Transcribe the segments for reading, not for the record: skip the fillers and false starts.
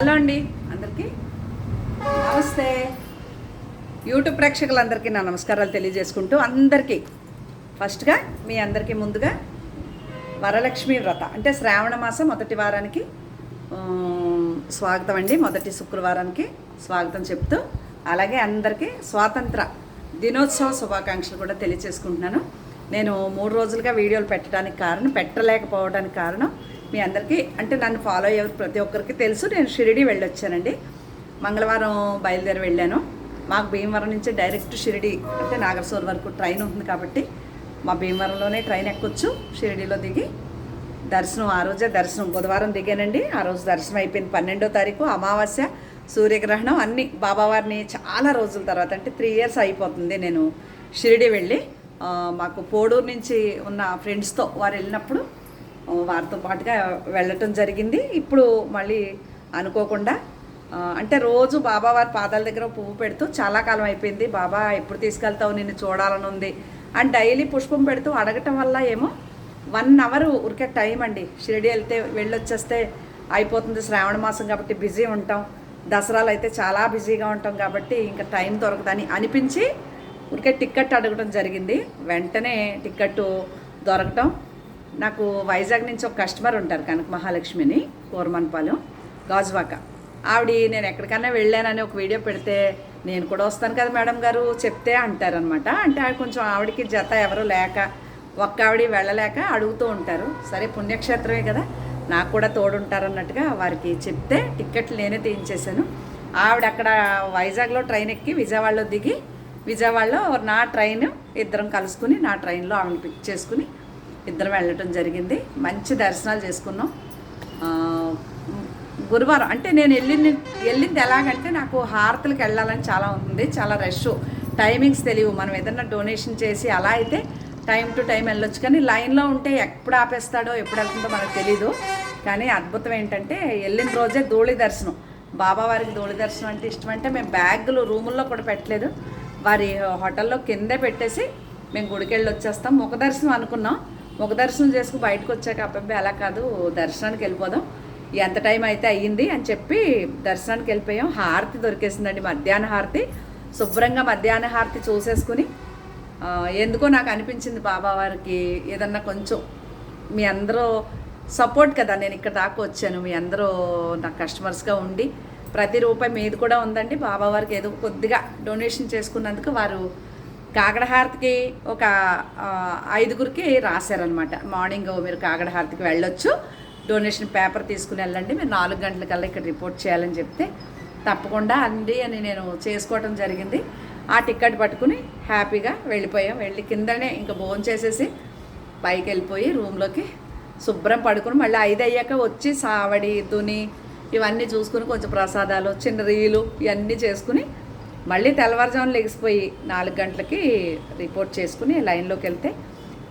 Hello అండి, అందరికీ నమస్తే. యూట్యూబ్ ప్రేక్షకులందరికీ నా నమస్కారాలు తెలియజేసుకుంటూ అందరికీ ఫస్ట్గా మీ అందరికీ ముందుగా వరలక్ష్మి వ్రత అంటే శ్రావణ మాసం మొదటి వారానికి స్వాగతం అండి. మొదటి శుక్రవారానికి స్వాగతం చెప్తూ అలాగే అందరికీ స్వాతంత్ర దినోత్సవ శుభాకాంక్షలు కూడా తెలియజేసుకుంటున్నాను. నేను 3 రోజులుగా వీడియోలు పెట్టలేకపోవడానికి కారణం మీ అందరికీ అంటే నన్ను ఫాలో అయ్యే ప్రతి ఒక్కరికి తెలుసు. నేను షిరిడి వెళ్ళొచ్చానండి. మంగళవారం బయలుదేరి వెళ్ళాను. మాకు భీమవరం నుంచి డైరెక్ట్ షిరిడి అంటే నాగర్సోల్ వరకు ట్రైన్ ఉంటుంది కాబట్టి మా భీమవరంలోనే ట్రైన్ ఎక్కొచ్చు. షిరిడిలో దిగి దర్శనం, ఆ రోజే దర్శనం, బుధవారం దిగానండి. ఆ రోజు దర్శనం అయిపోయింది. 12వ తారీఖు అమావాస్య, సూర్యగ్రహణం అన్నీ బాబావారిని చాలా రోజుల తర్వాత అంటే 3 years అయిపోతుంది నేను షిరిడి వెళ్ళి. మాకు పోడూరు నుంచి ఉన్న ఫ్రెండ్స్తో వారు వెళ్ళినప్పుడు వారితో పాటుగా వెళ్ళటం జరిగింది. ఇప్పుడు మళ్ళీ అనుకోకుండా అంటే రోజు బాబావారి పాదాల దగ్గర పువ్వు పెడుతూ చాలా కాలం అయిపోయింది, బాబా ఎప్పుడు తీసుకెళ్తావు, నిన్ను చూడాలని ఉంది అని డైలీ పుష్పం పెడుతూ అడగటం వల్ల ఏమో 1 hour ఉరికే టైం అండి. షిరిడి వెళ్తే వెళ్ళొచ్చేస్తే అయిపోతుంది. శ్రావణ మాసం కాబట్టి బిజీ ఉంటాం, దసరాలు అయితే చాలా బిజీగా ఉంటాం కాబట్టి ఇంకా టైం దొరకదని అనిపించి ఉరికే టికెట్ అడగటం జరిగింది. వెంటనే టికెట్ దొరకటం, నాకు వైజాగ్ నుంచి ఒక కస్టమర్ ఉంటారు, కనక మహాలక్ష్మిని, కోరమన్పాలెం, గాజువాక. ఆవిడ నేను ఎక్కడికైనా వెళ్ళానని ఒక వీడియో పెడితే నేను కూడా వస్తాను కదా మేడం గారు చెప్తే అంటారనమాట. అంటే కొంచెం ఆవిడకి జత ఎవరు లేక ఒక్క ఆవిడ వెళ్ళలేక అడుగుతూ ఉంటారు. సరే పుణ్యక్షేత్రమే కదా, నాకు కూడా తోడుంటారన్నట్టుగా వారికి చెప్తే టిక్కెట్లు నేనే తీయించేశాను. ఆవిడ అక్కడ వైజాగ్లో ట్రైన్ ఎక్కి విజయవాడలో దిగి విజయవాడలో నా ట్రైన్ ఇద్దరం కలుసుకుని నా ట్రైన్లో ఆవిడని పిక్ చేసుకుని ఇద్దరం వెళ్ళటం జరిగింది. మంచి దర్శనాలు చేసుకున్నాం. గురువారం అంటే నేను వెళ్ళింది ఎలాగంటే నాకు హారతులకు వెళ్ళాలని చాలా ఉంది, చాలా రష్, టైమింగ్స్ తెలియవు. మనం ఏదన్నా డొనేషన్ చేసి అలా అయితే టైం టు టైం వెళ్ళొచ్చు, కానీ లైన్లో ఉంటే ఎప్పుడు ఆపేస్తాడో ఎప్పుడు వెళ్తుందో మనకు తెలీదు. కానీ అద్భుతం ఏంటంటే వెళ్ళిన రోజే ధూళి దర్శనం. బాబావారికి ధూళి దర్శనం అంటే ఇష్టం. అంటే మేము బ్యాగులు రూముల్లో కూడా పెట్టలేదు, వారి హోటల్లో కిందే పెట్టేసి మేము గుడికి వెళ్ళి వచ్చేస్తాం. ముఖ దర్శనం అనుకున్నాం, ముఖ దర్శనం చేసుకుని బయటకు వచ్చాక అబ్బాయి అలా కాదు, దర్శనానికి వెళ్ళిపోదాం, ఎంత టైం అయితే అయ్యింది అని చెప్పి దర్శనానికి వెళ్ళిపోయాం. హారతి దొరికేసిందండి, మధ్యాహ్న హారతి. శుభ్రంగా మధ్యాహ్న హారతి చూసేసుకుని ఎందుకో నాకు అనిపించింది బాబావారికి ఏదన్నా కొంచెం మీ అందరూ సపోర్ట్ కదా, నేను ఇక్కడ దాకా వచ్చాను, మీ అందరూ నా కస్టమర్స్గా ఉండి ప్రతి రూపాయి మీది కూడా ఉందండి. బాబావారికి ఏదో కొద్దిగా డొనేషన్ చేసుకున్నందుకు వారు కాకడహారతికి ఒక 5గురికి రాశారనమాట. మార్నింగ్ మీరు కాకడహారతికి వెళ్ళొచ్చు, డొనేషన్ పేపర్ తీసుకుని వెళ్ళండి, మీరు 4 గంటలకల్లా ఇక్కడ రిపోర్ట్ చేయాలని చెప్తే తప్పకుండా అండి అని నేను చేసుకోవటం జరిగింది. ఆ టికెట్ పట్టుకుని హ్యాపీగా వెళ్ళిపోయాం. వెళ్ళి కిందనే ఇంకా భోజనం చేసేసి పైకి వెళ్ళిపోయి రూమ్లోకి శుభ్రం పడుకుని మళ్ళీ 5 అయ్యాక వచ్చి సావడి దుని ఇవన్నీ చూసుకుని కొంచెం ప్రసాదాలు చిన్న రీలు ఇవన్నీ చేసుకుని మళ్ళీ తెల్లవారుజామున లెగిసిపోయి 4 గంటలకి రిపోర్ట్ చేసుకుని లైన్లోకి వెళ్తే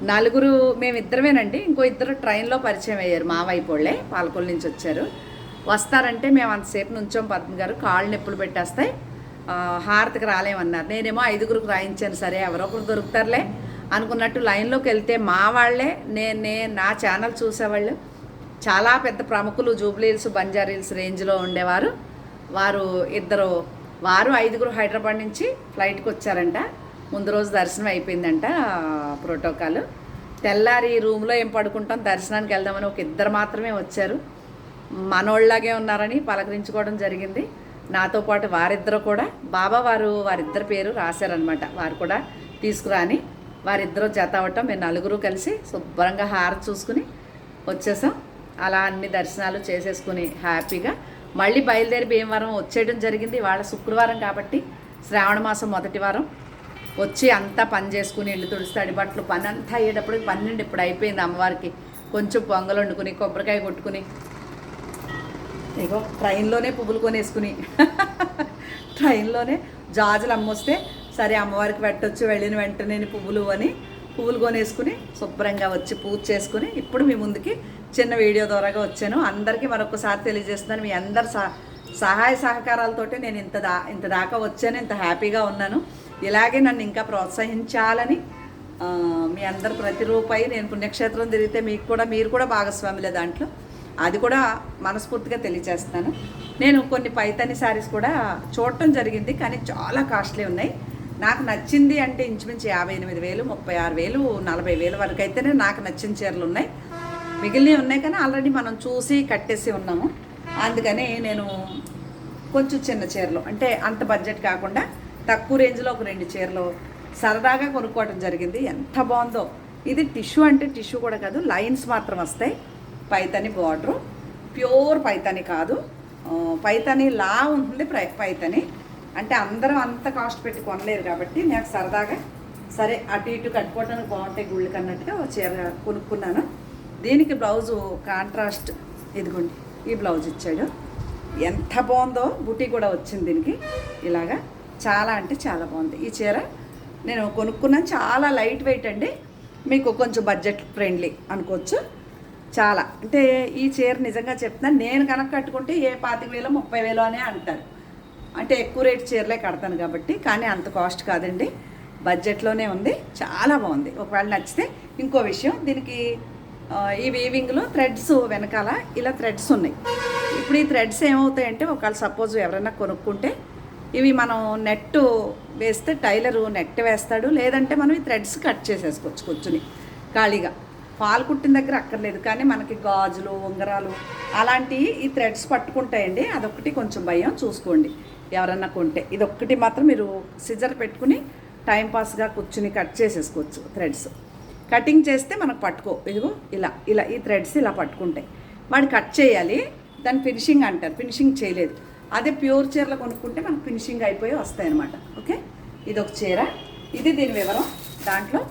4 మేమిద్దరమేనండి. ఇంకో 2 ట్రైన్లో పరిచయం అయ్యారు, మా వైపోళ్ళే, పాలకొల్లు నుంచి వచ్చారు. వస్తారంటే మేము అంతసేపు నుంచోం, పద్మ గారు కాళ్ళు నొప్పులు పెట్టేస్తాయి, హారతికి రాలేమన్నారు. నేనేమో 5గురికి రాయించాను, సరే ఎవరో ఒకరు దొరుకుతారులే అనుకున్నట్టు లైన్లోకి వెళ్తే మా వాళ్ళే నా ఛానల్ చూసేవాళ్ళు చాలా పెద్ద ప్రముఖులు, జూబ్లీ హిల్స్ బంజారా హిల్స్ రేంజ్లో ఉండేవారు. వారు 5గురు హైదరాబాద్ నుంచి ఫ్లైట్కి వచ్చారంట. ముందు రోజు దర్శనం అయిపోయిందంట ప్రోటోకాల్. తెల్లారి రూమ్లో ఏం పడుకుంటాం, దర్శనానికి వెళ్దామని ఒక 2 మాత్రమే వచ్చారు. మనోళ్ళలాగే ఉన్నారని పలకరించుకోవడం జరిగింది. నాతో పాటు వారిద్దరు కూడా వారిద్దరి పేరు రాశారనమాట. వారు కూడా తీసుకురాని వారిద్దరూ జత అవ్వటం, మేము 4 కలిసి శుభ్రంగా హారతి చూసుకుని వచ్చేసాం. అలా అన్ని దర్శనాలు చేసేసుకుని హ్యాపీగా మళ్ళీ బయలుదేరి భీమవరం వచ్చేయడం జరిగింది. వాళ్ళ శుక్రవారం కాబట్టి శ్రావణ మాసం మొదటి వారం వచ్చి అంతా పని చేసుకుని ఇల్లు తుడిచి తడిబట్టలు పని అంతా అయ్యేటప్పుడు 12 ఇప్పుడు అయిపోయింది. అమ్మవారికి కొంచెం పొంగలు వండుకుని కొబ్బరికాయ కొట్టుకుని ఇగో ట్రైన్లోనే పువ్వులు కొనేసుకుని ట్రైన్లోనే జాజులు అమ్మొస్తే సరే అమ్మవారికి పెట్టొచ్చు వెళ్ళిన వెంటనే పువ్వులు కొనేసుకుని శుభ్రంగా వచ్చి పూజ చేసుకుని ఇప్పుడు మీ ముందుకి చిన్న వీడియో ద్వారాగా వచ్చాను. అందరికీ మరొకసారి తెలియజేస్తున్నాను, మీ అందరి సహాయ సహకారాలతోటి నేను ఇంత దాకా వచ్చాను, ఇంత హ్యాపీగా ఉన్నాను. ఇలాగే నన్ను ఇంకా ప్రోత్సహించాలని మీ అందరు ప్రతి రూపాయి నేను పుణ్యక్షేత్రం తిరిగితే మీరు కూడా భాగస్వాములే దాంట్లో. అది కూడా మనస్ఫూర్తిగా తెలియజేస్తాను. నేను కొన్ని పైతాని శారీస్ కూడా చూడటం జరిగింది, కానీ చాలా కాస్ట్లీ ఉన్నాయి. నాకు నచ్చింది అంటే ఇంచుమించు 58,000, 36,000, 40,000 వరకు అయితేనే నాకు నచ్చిన చీరలు ఉన్నాయి. మిగిలినవి ఉన్నాయి కానీ ఆల్రెడీ మనం చూసి కట్టేసి ఉన్నాము. అందుకని నేను కొంచెం చిన్న చీరలు అంటే అంత బడ్జెట్ కాకుండా తక్కువ రేంజ్లో ఒక 2 చీరలు సరదాగా కొనుక్కోవడం జరిగింది. ఎంత బాగుందో. ఇది టిష్యూ అంటే టిష్యూ కూడా కాదు, లైన్స్ మాత్రం వస్తాయి. పైతాని బార్డరు, ప్యూర్ పైతాని కాదు, పైతాని లా ఉంటుంది. పైతాని అంటే అందరూ అంత కాస్ట్ పెట్టి కొనలేరు కాబట్టి నాకు సరదాగా సరే అటు ఇటు కట్టుకోవడానికి బాగుంటాయి గుళ్ళు కన్నట్టుగా ఒక చీర కొనుక్కున్నాను. దీనికి బ్లౌజు కాంట్రాస్ట్, ఇదిగోండి ఈ బ్లౌజ్ ఇచ్చాడు. ఎంత బాగుందో. బుటీ కూడా వచ్చింది దీనికి ఇలాగా. చాలా అంటే చాలా బాగుంది ఈ చీర. నేను కొనుక్కున్నాను. చాలా లైట్ వెయిట్ అండి, మీకు కొంచెం బడ్జెట్ ఫ్రెండ్లీ అనుకోవచ్చు. చాలా అంటే ఈ చీర నిజంగా చెప్తున్నాను, నేను కనుక కట్టుకుంటే ఏ 25,000, 30,000 అనే అంటారు. అంటే ఎక్కువ రేట్ చీరలే కడతాను కాబట్టి, కానీ అంత కాస్ట్ కాదండి, బడ్జెట్లోనే ఉంది. చాలా బాగుంది. ఒకవేళ నచ్చితే ఇంకో విషయం, దీనికి ఈ వీవింగ్లో థ్రెడ్స్ వెనకాల ఇలా థ్రెడ్స్ ఉన్నాయి. ఇప్పుడు ఈ థ్రెడ్స్ ఏమవుతాయంటే ఒకవేళ సపోజ్ ఎవరైనా కొనుక్కుంటే ఇవి మనం నెట్ వేస్తే టైలరు నెట్ వేస్తాడు, లేదంటే మనం ఈ థ్రెడ్స్ కట్ చేసేసుకోవచ్చు కూర్చుని ఖాళీగా. పాలు కుట్టిన దగ్గర అక్కర్లేదు, కానీ మనకి గాజులు, ఉంగరాలు అలాంటివి ఈ థ్రెడ్స్ పట్టుకుంటాయండి. అదొకటి కొంచెం భయం. చూసుకోండి ఎవరన్నా కొంటే. ఇదొక్కటి మాత్రం మీరు సిజర్ పెట్టుకుని టైంపాస్గా కూర్చుని కట్ చేసేసుకోవచ్చు. థ్రెడ్స్ కటింగ్ చేస్తే మనకు పట్టుకో, ఇదిగో ఇలా ఇలా ఈ థ్రెడ్స్ ఇలా పట్టుకుంటాయి. వాడు కట్ చేయాలి, దాన్ని ఫినిషింగ్ అంటారు. ఫినిషింగ్ చేయలేదు. అదే ప్యూర్ చీరలు కొనుక్కుంటే మనకు ఫినిషింగ్ అయిపోయి వస్తాయి అన్నమాట. ఓకే, ఇది ఒక చీర. ఇది దీని వివరం. దాంట్లో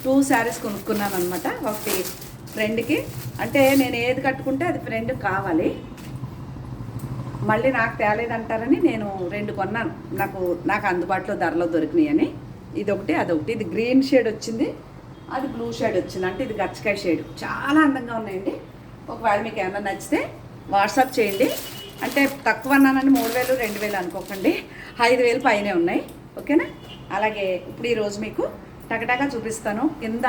2 శారీస్ కొనుక్కున్నాను అనమాట. ఒకటి ఫ్రెండ్కి, అంటే నేను ఏది కట్టుకుంటే అది ఫ్రెండ్ కావాలి, మళ్ళీ నాకు తేలేదంటారని నేను 2 కొన్నాను. నాకు అందుబాటులో ధరలో దొరికినాయి అని. ఇదొకటి అదొకటి. ఇది గ్రీన్ షేడ్ వచ్చింది, అది బ్లూ షేడ్ వచ్చింది. అంటే ఇది గచ్చకాయ షేడ్. చాలా అందంగా ఉన్నాయండి. ఒకవేళ మీకు ఏమైనా నచ్చితే వాట్సాప్ చేయండి. అంటే తక్కువ అన్నానని 3,000, 2,000 అనుకోకండి, 5,000 పైనే ఉన్నాయి. ఓకేనా? అలాగే ఇప్పుడు ఈరోజు మీకు టకటగా చూపిస్తాను. కింద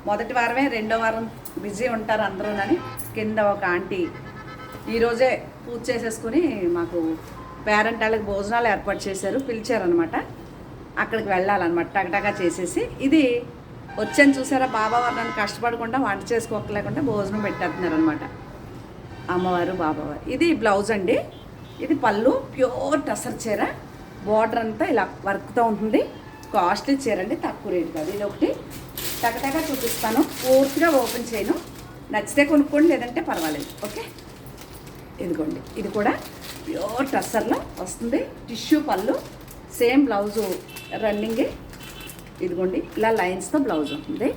మొదటి వారమే, 2వ వారం బిజీ ఉంటారు అందరూనని కింద ఒక ఆంటీ ఈరోజే పూజ చేసేసుకుని మాకు పేరెంట్ వాళ్ళకి భోజనాలు ఏర్పాటు చేశారు, పిలిచారనమాట. అక్కడికి వెళ్ళాలన్నమాట టకటగా చేసేసి. ఇది వచ్చాను చూసారా, బాబావారు నన్ను కష్టపడకుండా వంట చేసుకోలేకుండా భోజనం పెట్టేస్తున్నారనమాట అమ్మవారు బాబావారు. ఇది బ్లౌజ్ అండి, ఇది పళ్ళు. ప్యూర్ టసర్ చీర, బార్డర్ అంతా ఇలా వర్క్తో ఉంటుంది. కాస్ట్లీ చీర అండి, తక్కువ రేటు కాదు. ఇది ఒకటి టకటగా చూపిస్తాను, పూర్తిగా ఓపెన్ చేయను. నచ్చితే కొనుక్కోండి, లేదంటే పర్వాలేదు. ఓకే, ఇదిగోండి. ఇది కూడా ప్యూర్ టస్సర్లో వస్తుంది. టిష్యూ పళ్ళు, సేమ్ బ్లౌజు రన్నింగే. ఇదిగోండి ఇలా లైన్స్తో బ్లౌజ్ ఉంటుంది.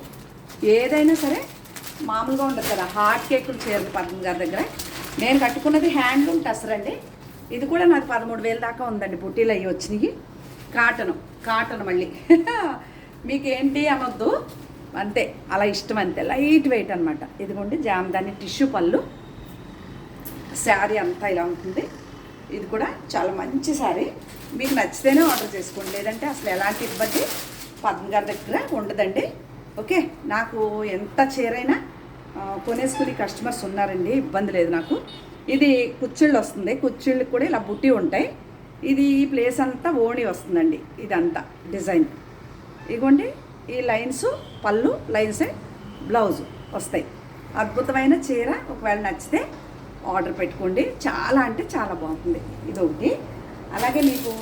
ఏదైనా సరే మామూలుగా ఉండదు కదా, హాట్ కేకులు చీరలు పద్మనాభ గారి దగ్గర. నేను కట్టుకున్నది హ్యాండ్లూమ్ టస్సర్ అండి. ఇది కూడా నాకు 13,000 దాకా ఉందండి. బుట్టీలు అవి వచ్చినాయి. కాటన్ మళ్ళీ మీకేంటి అనొద్దు, అంతే, అలా ఇష్టం అంతే. లైట్ వెయిట్ అనమాట. ఇదిగోండి జామదాని టిష్యూ పళ్ళు. శారీ అంతా ఇలా ఉంటుంది. ఇది కూడా చాలా మంచి శారీ. మీకు నచ్చితేనే ఆర్డర్ చేసుకోండి, లేదంటే అసలు ఎలాంటి ఇబ్బంది పద్మ గారి దగ్గర ఉండదండి. ఓకే, నాకు ఎంత చీరైనా కొనేసుకుని కస్టమర్స్ ఉన్నారండి, ఇబ్బంది లేదు నాకు. ఇది కుచ్చిళ్ళు వస్తుంది. కుచ్చిళ్ళకి కూడా ఇలా బుట్టి ఉంటాయి. ఇది ఈ ప్లేస్ అంతా ఓణి వస్తుందండి. ఇదంతా డిజైన్. ఇదిగోండి ఈ లైన్స్ పళ్ళు, లైన్సే బ్లౌజు వస్తాయి. అద్భుతమైన చీర. ఒకవేళ నచ్చితే ఆర్డర్ పెట్టుకోండి. చాలా అంటే చాలా బాగుంటుంది. ఇది ఒకటి. అలాగే మీకు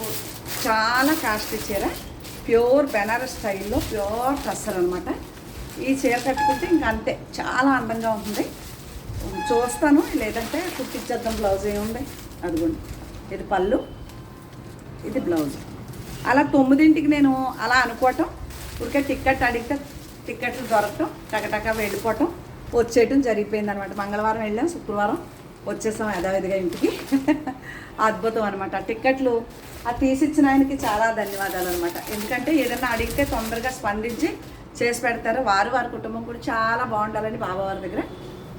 చాలా కాస్ట్లీ చీర, ప్యూర్ బెనారస్ స్టైల్లో ప్యూర్ టస్సర్ అనమాట. ఈ చీర కట్టుకుంటే ఇంకా అంతే, చాలా అందంగా ఉంటుంది. చూస్తాను, లేదంటే కుట్టించేద్దాం. బ్లౌజ్ ఏముంది, అదిగోండి. ఇది పళ్ళు, ఇది బ్లౌజ్. అలా 9ంటికి నేను అలా అనుకోవటం, ఊరికే టికెట్ అడిగితే టికెట్లు దొరకటం, టకటక వెళ్ళిపోవటం, వచ్చేయటం జరిగిపోయింది అనమాట. మంగళవారం వెళ్ళాం, శుక్రవారం వచ్చేసాం యథావిధిగా ఇంటికి. అద్భుతం అనమాట. టికెట్లు అది తీసిచ్చిన ఆయనకి చాలా ధన్యవాదాలు అనమాట. ఎందుకంటే ఏదైనా అడిగితే తొందరగా స్పందించి చేసి పెడతారు. వారి కుటుంబం కూడా చాలా బాగుండాలని బాబావారి దగ్గర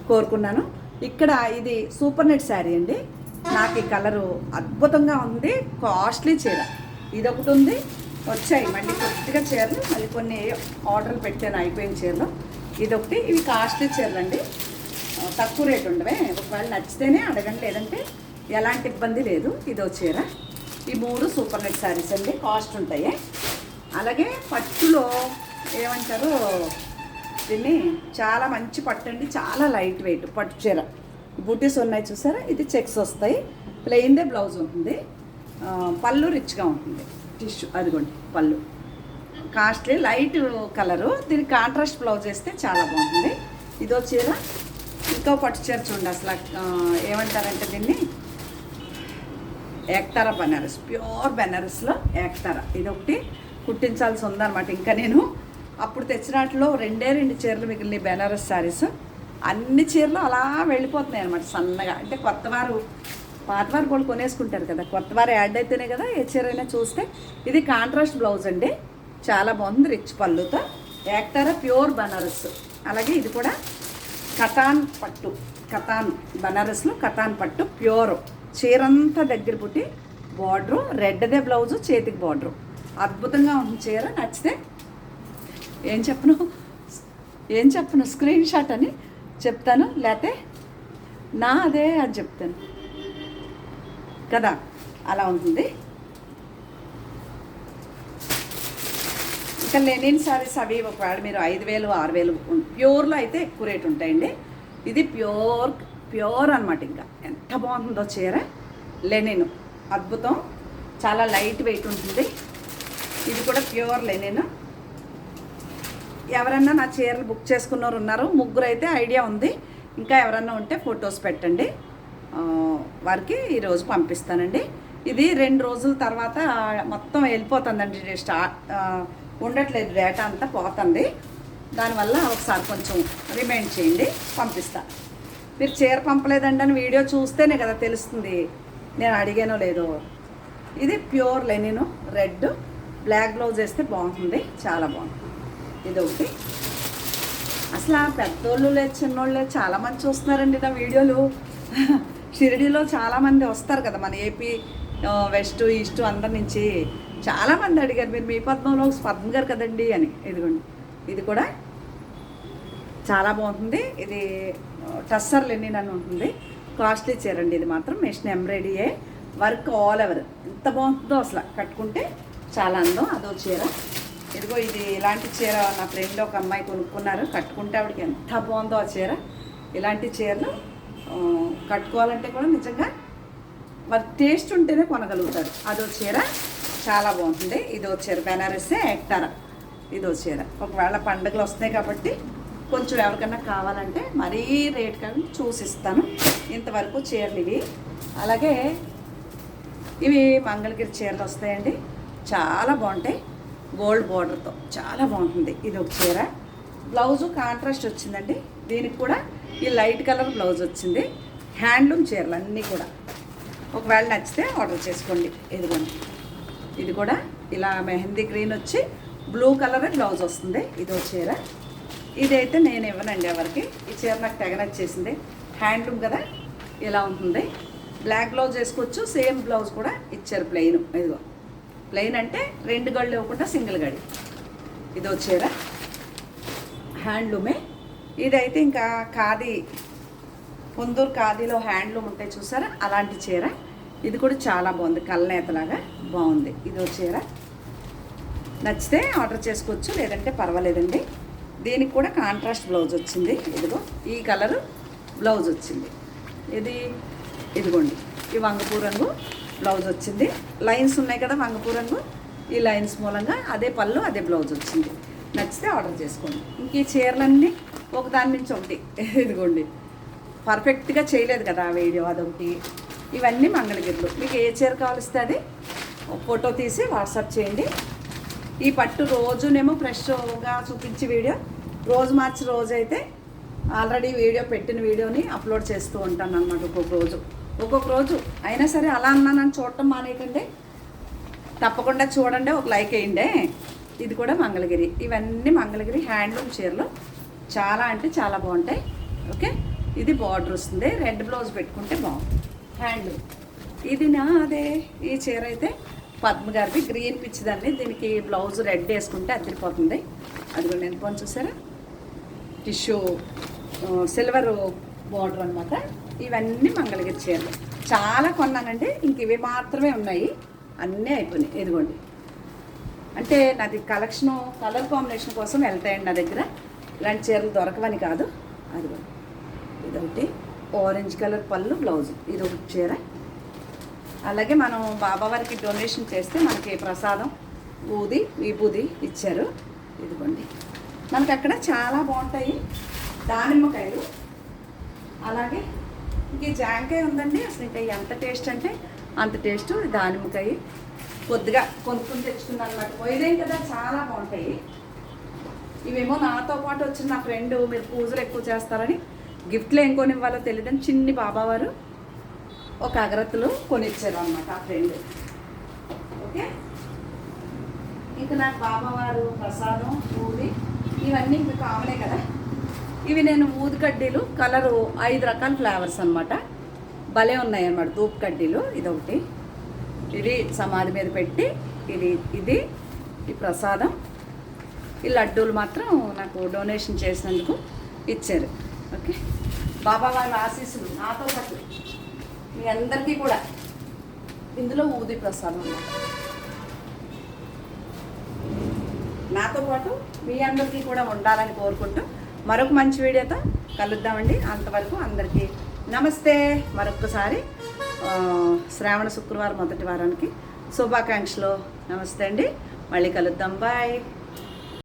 కోరుకున్నాను. ఇక్కడ ఇది సూపర్ నెట్ శారీ అండి. నాకు ఈ కలరు అద్భుతంగా ఉంది. కాస్ట్లీ చీర. ఇదొకటి ఉంది. వచ్చాయి మళ్ళీ కొద్దిగా చీరలు, మళ్ళీ కొన్ని ఆర్డర్లు పెట్టాను అయిపోయిన చీరలు. ఇదొకటి. ఇవి కాస్ట్లీ చీరలు అండి. తక్కువ రేటు ఉండవే. ఒకవేళ నచ్చితేనే అడగండి, లేదంటే ఎలాంటి ఇబ్బంది లేదు. ఇదో చీర. ఈ 3 సూపర్ నెట్ శారీస్ అండి, కాస్ట్ ఉంటాయి. అలాగే పట్టులో ఏమంటారు దీన్ని, చాలా మంచి పట్టు అండి, చాలా లైట్ వెయిట్ పట్టు చీర. బూటీస్ ఉన్నాయి చూసారా, ఇది చెక్స్ వస్తాయి, ప్లెయిన్దే బ్లౌజ్ ఉంటుంది. పళ్ళు రిచ్గా ఉంటుంది, టిష్యూ అదిగోండి పళ్ళు కాస్ట్లీ లైట్ కలరు. దీనికి కాంట్రాస్ట్ బ్లౌజ్ వేస్తే చాలా బాగుంటుంది. ఇదో చీర. ఇంకో పట్టు చీర చూడండి, అసలు ఏమంటారంటే దీన్ని ఏక్తారా బెనారస్, ప్యూర్ బెనారస్లో ఏక్తారా. ఇదొకటి కుట్టించాల్సి ఉందన్నమాట. ఇంకా నేను అప్పుడు తెచ్చినట్లో 2 చీరలు మిగిలిన బెనారస్ శారీస్. అన్ని చీరలు అలా వెళ్ళిపోతున్నాయి అనమాట సన్నగా. అంటే కొత్తవారు పాతవారు కూడా కొనేసుకుంటారు కదా, కొత్తవారు యాడ్ అయితేనే కదా ఏ చీర అయినా చూస్తే. ఇది కాంట్రాస్ట్ బ్లౌజ్ అండి, చాలా బాగుంది, రిచ్ పళ్ళుతో. ఏక్తారా ప్యూర్ బనారస్. అలాగే ఇది కూడా కతాన్ పట్టు, కతాన్ బనారస్లో కతాన్ పట్టు ప్యూర్. చీరంతా దగ్గర పుట్టి బార్డరు, రెడ్దే బ్లౌజు, చేతికి బార్డరు. అద్భుతంగా ఉంది చీర. నచ్చితే ఏం చెప్పను స్క్రీన్ షాట్ అని చెప్తాను, లేకపోతే అదే అని చెప్తాను కదా, అలా ఉంటుంది. ఇంకా లెనిన్ శారీస్ అవి ఒకవేళ మీరు 5,000 6,000 ప్యూర్లో అయితే ఎక్కువ రేటు ఉంటాయండి. ఇది ప్యూర్ అనమాట. ఇంకా ఎంత బాగుంటుందో చీర. లెనిన్ అద్భుతం, చాలా లైట్ వెయిట్ ఉంటుంది. ఇది కూడా ప్యూర్ లెనిన్. ఎవరన్నా నా చీరలు బుక్ చేసుకున్నవారు ఉన్నారు, 3 అయితే ఐడియా ఉంది. ఇంకా ఎవరన్నా ఉంటే ఫొటోస్ పెట్టండి, వారికి ఈరోజు పంపిస్తానండి. ఇది 2 రోజుల తర్వాత మొత్తం వెళ్ళిపోతుందండి, ఉండట్లేదు, డేటా అంతా పోతుంది. దానివల్ల ఒకసారి కొంచెం రిమైండ్ చేయండి, పంపిస్తా. మీరు చీర పంపలేదండి అని వీడియో చూస్తేనే కదా తెలుస్తుంది నేను అడిగానో లేదో. ఇది pure linen, red, black blouse వేస్తే బాగుంటుంది, చాలా బాగుంటుంది. ఇది ఒకటి. అసలు పెద్దోళ్ళు లేదు చిన్నోళ్ళు లేదు, చాలామంది చూస్తున్నారండి నా వీడియోలు. షిరిడీలో చాలామంది వస్తారు కదా, మన ఏపీ వెస్ట్ ఈస్ట్ అందరి నుంచి చాలామంది అడిగారు, మీరు మీ పద్మంలో పద్మ గారు కదండి అని. ఇదిగోండి, ఇది కూడా చాలా బాగుంటుంది. ఇది టస్సర్ లెనిన్ అని ఉంటుంది, కాస్ట్లీ చీర అండి. ఇది మాత్రం మెషిన్ ఎంబ్రాయిడరీయే, వర్క్ ఆల్ ఓవర్. ఎంత బాగుంటుందో అసలు, కట్టుకుంటే చాలా అందం. అదో చీర. ఇదిగో ఇది ఇలాంటి చీర నా ఫ్రెండ్ ఒక అమ్మాయి కొనుక్కున్నారు, కట్టుకుంటే ఆవిడకి ఎంత బాగుందో ఆ చీర. ఇలాంటి చీరలు కట్టుకోవాలంటే కూడా నిజంగా మరి టేస్ట్ ఉంటేనే కొనగలుగుతారు. అదో చీర చాలా బాగుంటుంది. ఇదో చీర బెనారస్సే ఏక్తారా. ఇదో చీర. ఒకవేళ పండుగలు వస్తున్నాయి కాబట్టి కొంచెం ఎవరికన్నా కావాలంటే మరీ రేట్ కానీ చూసిస్తాను. ఇంతవరకు చీరలు ఇవి. అలాగే ఇవి మంగళగిరి చీరలు వస్తాయండి, చాలా బాగుంటాయి, గోల్డ్ బార్డర్తో చాలా బాగుంటుంది. ఇది ఒక చీర. బ్లౌజు కాంట్రాస్ట్ వచ్చిందండి, దీనికి కూడా ఈ లైట్ కలర్ బ్లౌజ్ వచ్చింది. హ్యాండ్లూమ్ చీరలు అన్నీ కూడా. ఒకవేళ నచ్చితే ఆర్డర్ చేసుకోండి. ఇదిగోండి, ఇది కూడా ఇలా మెహందీ గ్రీన్ వచ్చి బ్లూ కలర్ బ్లౌజ్ వస్తుంది. ఇదో చీర. ఇదైతే నేను ఇవ్వనండి ఎవరికి. ఈ చీర నాకు తెగ నచ్చేసింది, హ్యాండ్లూమ్ కదా, ఇలా ఉంటుంది. బ్లాక్ బ్లౌజ్ వేసుకోవచ్చు, సేమ్ బ్లౌజ్ కూడా ఇచ్చారు ప్లెయిన్. ఇదిగో ప్లెయిన్ అంటే 2 గళ్ళు ఇవ్వకుండా సింగిల్ గడి. ఇదో చీర, హ్యాండ్లూమే. ఇదైతే ఇంకా ఖాదీ, పొందూరు ఖాదీలో హ్యాండ్లూమ్ ఉంటాయి చూసారా, అలాంటి చీర. ఇది కూడా చాలా బాగుంది, కళ్ళనేతలాగా బాగుంది. ఇదో చీర. నచ్చితే ఆర్డర్ చేసుకోవచ్చు, లేదంటే పర్వాలేదండి. దీనికి కూడా కాంట్రాస్ట్ బ్లౌజ్ వచ్చింది. ఇదిగో ఈ కలరు బ్లౌజ్ వచ్చింది. ఇదిగోండి, ఈ వంగపూ రంగు బ్లౌజ్ వచ్చింది. లైన్స్ ఉన్నాయి కదా వంగపూ రంగు, ఈ లైన్స్ మూలంగా అదే పళ్ళు అదే బ్లౌజ్ వచ్చింది. నచ్చితే ఆర్డర్ చేసుకోండి. ఇంక ఈ చీరలన్నీ ఒకదాని నుంచి ఒకటి. ఇదిగోండి, పర్ఫెక్ట్గా చేయలేదు కదా ఆ వీడియో, అదొకటి. ఇవన్నీ మంగళగిరిలు. మీకు ఏ చీర కావలిస్తే అది ఫోటో తీసి వాట్సాప్ చేయండి. ఈ పట్టు రోజునేమో ఫ్రెష్గా చూపించి వీడియో, రోజు మార్చి రోజు అయితే ఆల్రెడీ వీడియో పెట్టిన వీడియోని అప్లోడ్ చేస్తూ ఉంటాను అన్నమాట. ఒక్కొక్క రోజు అయినా సరే అలా అన్నానని చూడటం మానేయకండి, తప్పకుండా చూడండి, ఒక లైక్ వేయండి. ఇది కూడా మంగళగిరి. ఇవన్నీ మంగళగిరి హ్యాండ్లూమ్ చీరలు, చాలా అంటే చాలా బాగుంటాయి. ఓకే, ఇది బార్డర్ వస్తుంది, రెడ్ బ్లౌజ్ పెట్టుకుంటే బాగుంటుంది, హ్యాండ్లూమ్. ఇది నాదే. ఈ చీర అయితే పద్మ గారిది, గ్రీన్ పిచ్చిదాన్ని. దీనికి బ్లౌజ్ రెడ్ వేసుకుంటే అదిరిపోతుంది. అది కూడా నేను కొంచెం చూసారా, టిష్యూ సిల్వర్ బార్డర్ అనమాట. ఇవన్నీ మంగళగిరి చీరలు చాలా కొన్నానండి, ఇంక ఇవి మాత్రమే ఉన్నాయి, అన్నీ అయిపోయినాయి. ఇదిగోండి, అంటే నాది కలెక్షను కలర్ కాంబినేషన్ కోసం వెళ్తాయండి నా దగ్గర, ఇలాంటి చీరలు దొరకవని కాదు. అదిగోండి, ఇదొకటి ఆరెంజ్ కలర్ పళ్ళు బ్లౌజ్, ఇది ఒకటి చీర. అలాగే మనం బాబావారికి డొనేషన్ చేస్తే మనకి ప్రసాదం ఊది విభూది ఇచ్చారు. ఇదిగోండి, మనకి అక్కడ చాలా బాగుంటాయి దానిమ్మకాయలు. అలాగే ఇంక జాంకాయ ఉందండి, అసలు ఇంకా ఎంత టేస్ట్ అంటే అంత టేస్ట్. దానిమ్మకాయ కొద్దిగా కొనుక్కుని తెచ్చుకున్నాను అనమాట, పోయినాయి కదా, చాలా బాగుంటాయి. ఇవేమో నాతో పాటు వచ్చిన నా ఫ్రెండ్ మీరు పూజలు ఎక్కువ చేస్తారని గిఫ్ట్లు ఏం కొనివ్వాలో తెలియదని చిన్ని బాబావారు ఒక అగరత్తులు కొనిచ్చారు అనమాట ఆ ఫ్రెండ్. ఓకే, ఇంకా నాకు బాబావారు ప్రసాదం ఊది ఇవన్నీ ఇంకా కామనే కదా. ఇవి నేను ఊది కడ్డీలు కలరు 5 రకాల ఫ్లేవర్స్ అనమాట, భలే ఉన్నాయి అన్నమాట ధూప్ కడ్డీలు. ఇదొకటి, ఇది సమాధి మీద పెట్టి ఇది ఈ ప్రసాదం. ఈ లడ్డూలు మాత్రం నాకు డొనేషన్ చేసినందుకు ఇచ్చారు. ఓకే, బాబావారి ఆశీస్సులు నాతో పాటు మీ అందరికీ కూడా. ఇందులో ఊది ప్రసాదం నాతో పాటు మీ అందరికీ కూడా ఉండాలని కోరుకుంటూ మరొక మంచి వీడియోతో కలుద్దామండి. అంతవరకు అందరికీ నమస్తే. మరొకసారి శ్రావణ శుక్రవారం మొదటి వారానికి శుభాకాంక్షలు. నమస్తే అండి, మళ్ళీ కలుద్దాం. బాయ్.